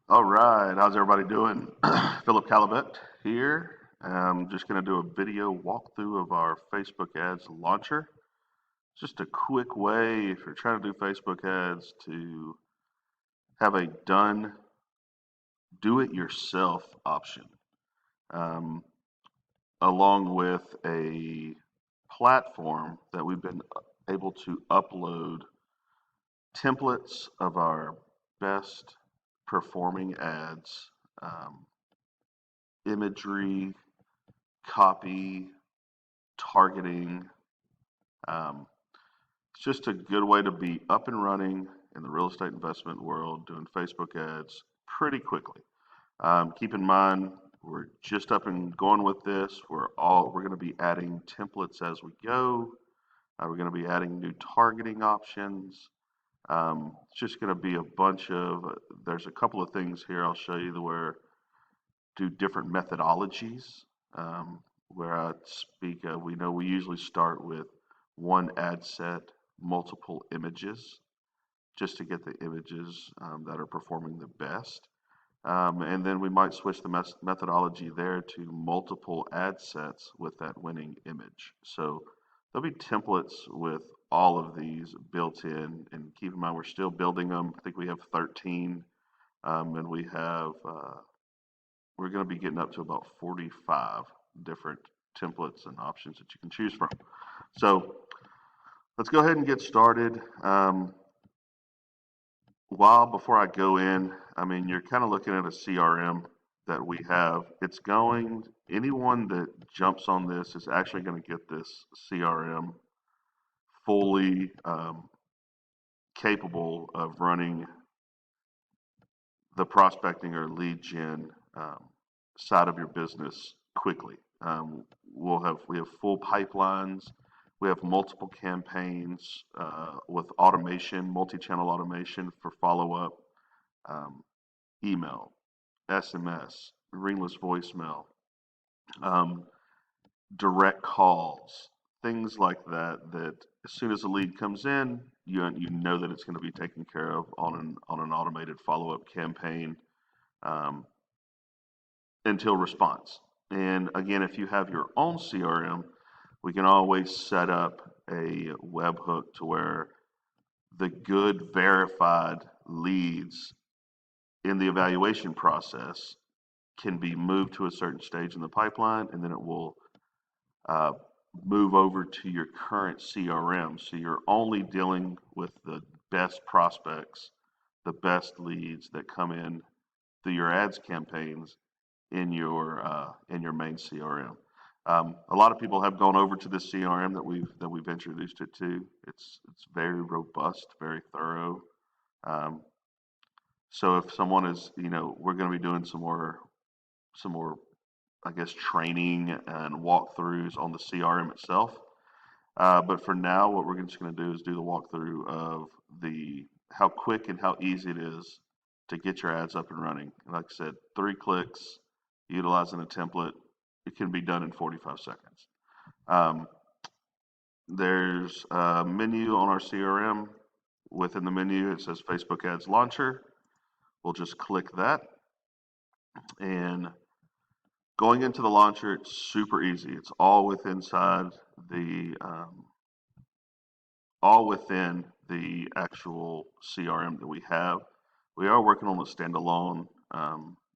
All right, how's everybody doing? Philip Calabet here. I'm just going to do a video walkthrough of our Facebook ads launcher. Just a quick way if you're trying to do Facebook ads to have a done do it yourself option, um, along with a platform that we've been able to upload templates of our best performing ads, um, imagery, copy, targeting. Um, it's just a good way to be up and running in the real estate investment world, doing Facebook ads pretty quickly. Keep in mind, we're just up and going with this. We're going to be adding templates as we go. We're going to be adding new targeting options. It's just going to be a bunch of. There's a couple of things here I'll show you where do different methodologies. Where I speak, we know we usually start with one ad set, multiple images, just to get the images that are performing the best. And then we might switch the methodology there to multiple ad sets with that winning image. So there'll be templates with all of these built in. And keep in mind, we're still building them. I think we have 13, and we're going to be getting up to about 45 different templates and options that you can choose from. So let's go ahead and get started. Before I go in, I mean, you're kind of looking at a CRM that we have. Anyone that jumps on this is actually going to get this CRM fully capable of running the prospecting or lead gen side of your business quickly. We have full pipelines. We have multiple campaigns with automation, multi-channel automation for follow-up, um, email, SMS, ringless voicemail, um, direct calls, things like that. That as soon as a lead comes in, you know that it's going to be taken care of on an automated follow-up campaign. Um, until response. And again, if you have your own CRM, we can always set up a webhook to where the good verified leads in the evaluation process can be moved to a certain stage in the pipeline, and then it will uh, move over to your current CRM. So you're only dealing with the best prospects, the best leads that come in through your ads campaigns in your main CRM. A lot of people have gone over to this CRM that we've introduced it to. It's very robust, very thorough. Um, so if someone is, we're going to be doing some more, I guess, training and walkthroughs on the CRM itself. But for now, what we're just going to do is do the walkthrough of the how quick and how easy it is to get your ads up and running. Like I said, 3 clicks, utilizing a template, it can be done in 45 seconds. Um, there's a menu on our CRM. Within the menu, it says Facebook Ads Launcher. We'll just click that. And going into the launcher, it's super easy. It's all within the actual CRM that we have. We are working on a standalone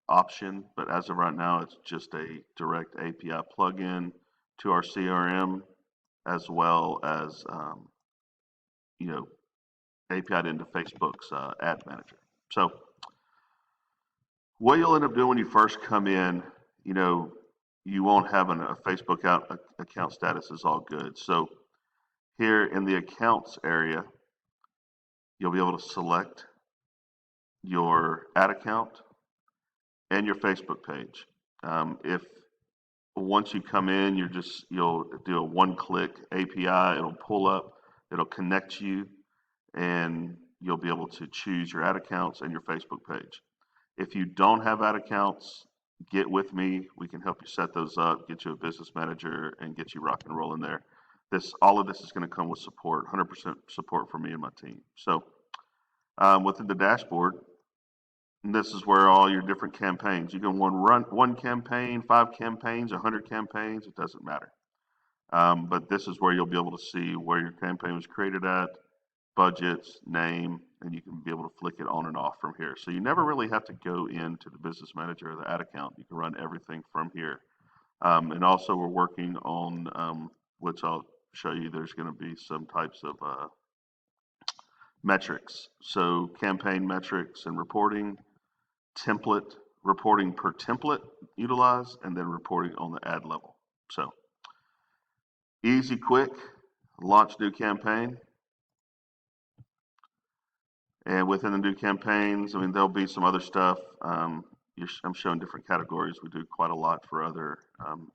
option, but as of right now, it's just a direct API plugin to our CRM, as well as you know API into Facebook's Ad Manager. So what you'll end up doing when you first come in, you know, you won't have a Facebook account status is all good. So here in the accounts area, you'll be able to select your ad account and your Facebook page. If once you come in, you'll do a one-click API. It'll pull up, it'll connect you, and you'll be able to choose your ad accounts and your Facebook page. If you don't have ad accounts, get with me. We can help you set those up, get you a business manager, and get you rock and rolling there. All of this is going to come with support, 100% support from me and my team. So within the dashboard, And this is where all your different campaigns, you can run one campaign, 5 campaigns, 100 campaigns, it doesn't matter. But this is where you'll be able to see where your campaign was created at, budgets, name, and you can be able to flick it on and off from here. So you never really have to go into the business manager or the ad account. You can run everything from here. And also we're working on, which I'll show you, there's going to be some types of metrics. So campaign metrics and reporting, template, reporting per template utilized, and then reporting on the ad level. So easy, quick, launch new campaign. And within the new campaigns, I mean, there'll be some other stuff. I'm showing different categories. We do quite a lot for other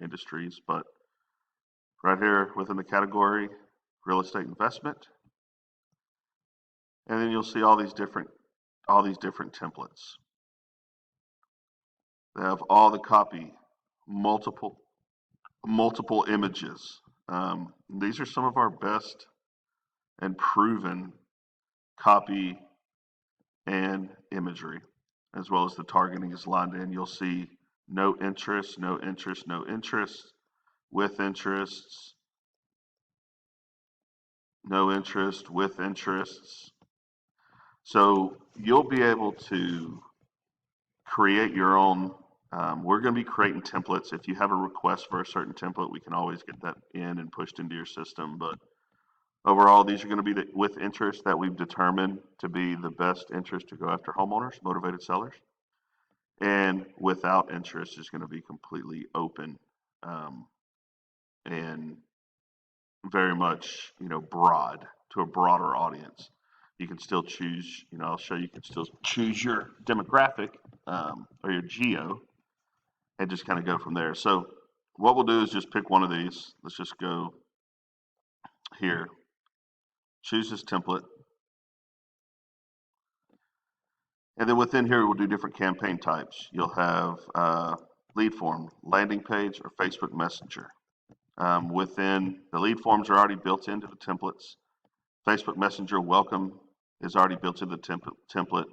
industries, but right here within the category, real estate investment. And then you'll see all these different templates. They have all the copy, multiple images. These are some of our best and proven copy and imagery, as well as the targeting is lined in. You'll see no interest, no interest, no interest, with interests, no interest, with interests. So you'll be able to create your own. We're going to be creating templates. If you have a request for a certain template, we can always get that in and pushed into your system. But overall, these are going to be the with interest that we've determined to be the best interest to go after homeowners, motivated sellers. And without interest is going to be completely open and very much, broad to a broader audience. You can still choose, I'll show you can still choose your demographic or your geo and just kind of go from there. So what we'll do is just pick one of these. Let's just go here, choose this template. And then within here, we'll do different campaign types. You'll have lead form, landing page, or Facebook Messenger. Within the lead forms are already built into the templates. Facebook Messenger welcome is already built into the template.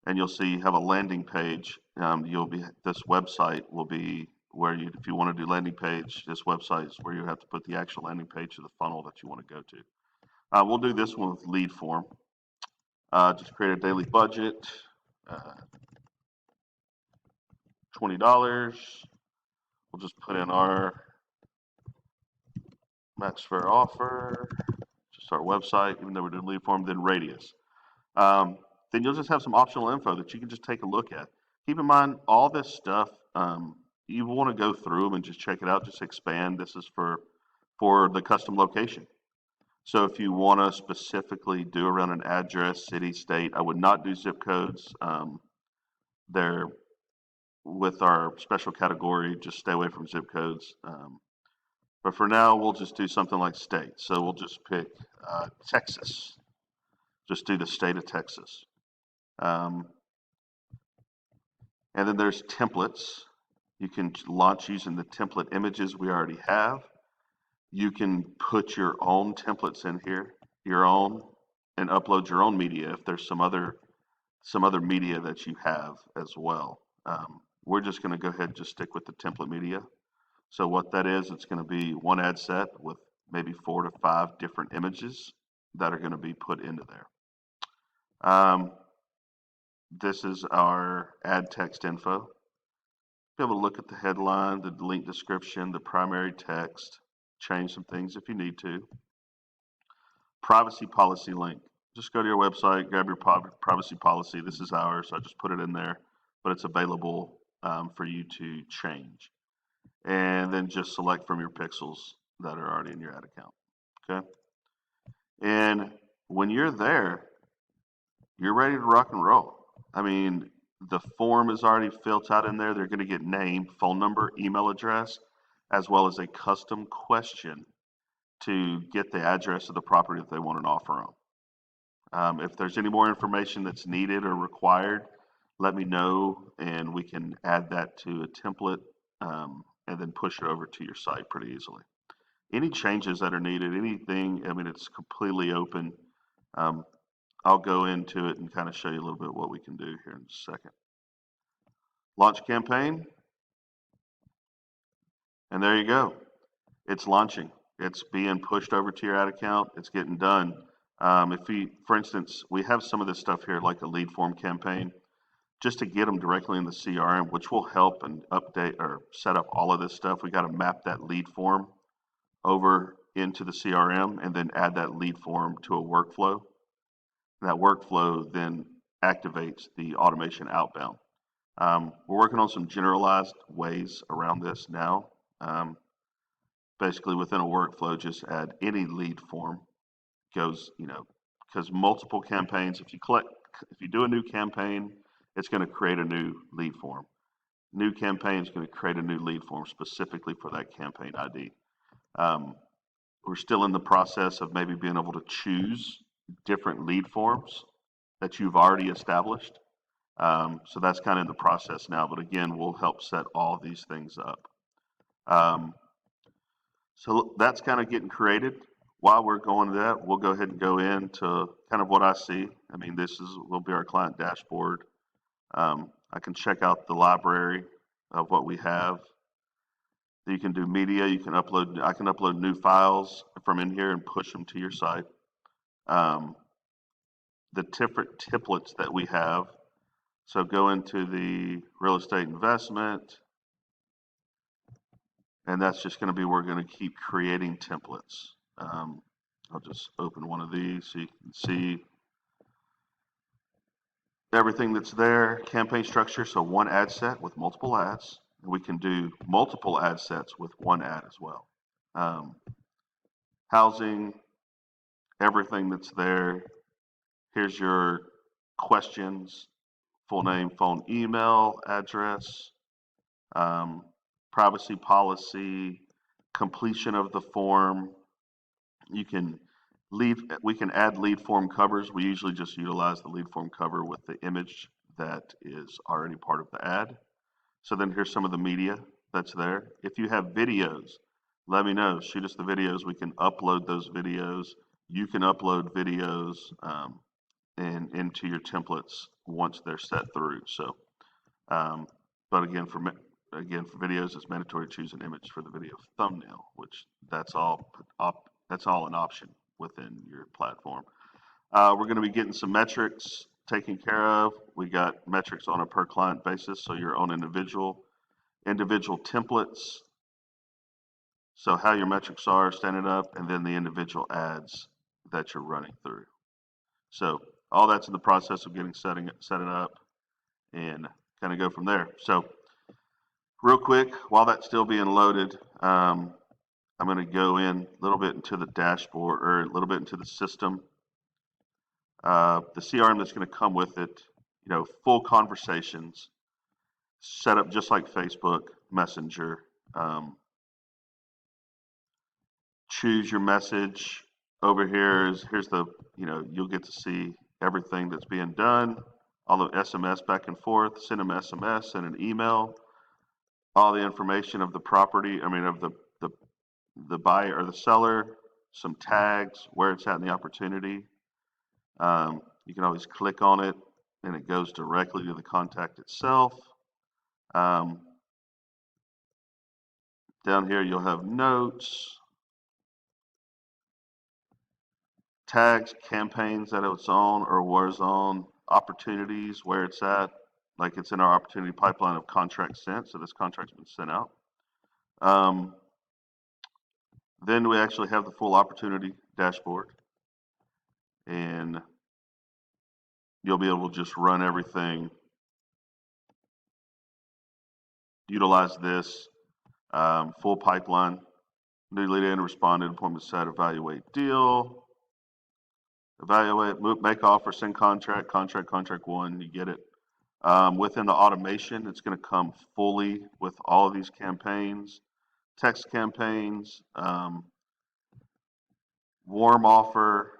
And you'll see you have a landing page. This website will be where if you want to do landing page, this website is where you have to put the actual landing page to the funnel that you want to go to. We'll do this one with lead form. Just create a daily budget, $20. We'll just put in our max fair offer, just our website, even though we're doing lead form, then radius. Then you'll just have some optional info that you can just take a look at. Keep in mind, all this stuff, you want to go through them and just check it out, just expand. This is for the custom location. So if you want to specifically do around an address, city, state, I would not do zip codes. They're with our special category, just stay away from zip codes. But for now, we'll just do something like state. So we'll just pick Texas. Just do the state of Texas. And then there's templates. You can launch using the template images we already have. You can put your own templates in here, and upload your own media if there's some other media that you have as well. We're just going to go ahead and just stick with the template media. So what that is, it's going to be one ad set with maybe 4 to 5 different images that are going to be put into there. This is our ad text info. Be able to look at the headline, the link description, the primary text, change some things if you need to. Privacy policy link. Just go to your website, grab your privacy policy. This is ours, so I just put it in there, but it's available for you to change. And then just select from your pixels that are already in your ad account. Okay. And when you're there, you're ready to rock and roll. I mean, the form is already filled out in there. They're going to get name, phone number, email address, as well as a custom question to get the address of the property that they want an offer on. If there's any more information that's needed or required, let me know, and we can add that to a template and then push it over to your site pretty easily. Any changes that are needed, anything, I mean, it's completely open. I'll go into it and kind of show you a little bit what we can do here in a second. Launch campaign. And there you go. It's launching. It's being pushed over to your ad account. It's getting done. For instance, we have some of this stuff here, like a lead form campaign, just to get them directly in the CRM, which will help and update or set up all of this stuff. We got to map that lead form over into the CRM and then add that lead form to a workflow. That workflow then activates the automation outbound. We're working on some generalized ways around this now. Basically, within a workflow, just add any lead form. Goes, because multiple campaigns. If you do a new campaign, it's going to create a new lead form. New campaign is going to create a new lead form specifically for that campaign ID. We're still in the process of maybe being able to choose different lead forms that you've already established. So that's kind of in the process now, but again, we'll help set all these things up. So that's kind of getting created. While we're going to that, we'll go ahead and go into kind of what I see. I mean, will be our client dashboard. I can check out the library of what we have. You can do media. I can upload new files from in here and push them to your site. The different templates that we have. So go into the real estate investment, and that's just going to be, we're going to keep creating templates. I'll just open one of these so you can see everything that's there. Campaign structure, so one ad set with multiple ads. We can do multiple ad sets with one ad as well. Housing, everything that's there. Here's your questions, full name, phone, email, address, privacy policy, completion of the form. We can add lead form covers. We usually just utilize the lead form cover with the image that is already part of the ad. So then here's some of the media that's there. If you have videos, let me know. Shoot us the videos. We can upload those videos. You can upload videos and into your templates once they're set through. So, but again, for videos, it's mandatory to choose an image for the video thumbnail, which that's all an option within your platform. We're going to be getting some metrics taken care of. We got metrics on a per client basis, so your own individual templates. So how your metrics are standing up, and then the individual ads that you're running through. So all that's in the process of setting it up, and kind of go from there. So real quick, while that's still being loaded, I'm going to go in a little bit into the dashboard, or a little bit into the system. The CRM that's going to come with it, full conversations, set up just like Facebook Messenger. Choose your message. Over here's the, you'll get to see everything that's being done, all the SMS back and forth, send them SMS, send an email, all the information of the property, of the buyer or the seller, some tags, where it's at in the opportunity. You can always click on it and it goes directly to the contact itself. Down here you'll have notes, tags, campaigns that it's on or where it's on, opportunities, where it's at, like it's in our opportunity pipeline of contract sent, so this contract's been sent out. Then we actually have the full opportunity dashboard, and you'll be able to just run everything, utilize this, full pipeline, new lead in, responded, appointment set, evaluate deal, evaluate, make offer, send contract one, you get it. Within the automation, it's going to come fully with all of these campaigns, text campaigns, warm offer,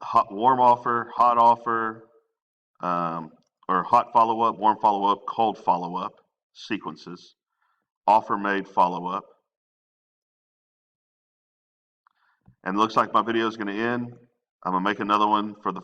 hot offer, or hot follow-up, warm follow-up, cold follow-up sequences, offer made follow-up. And it looks like my video is going to end. I'm going to make another one for the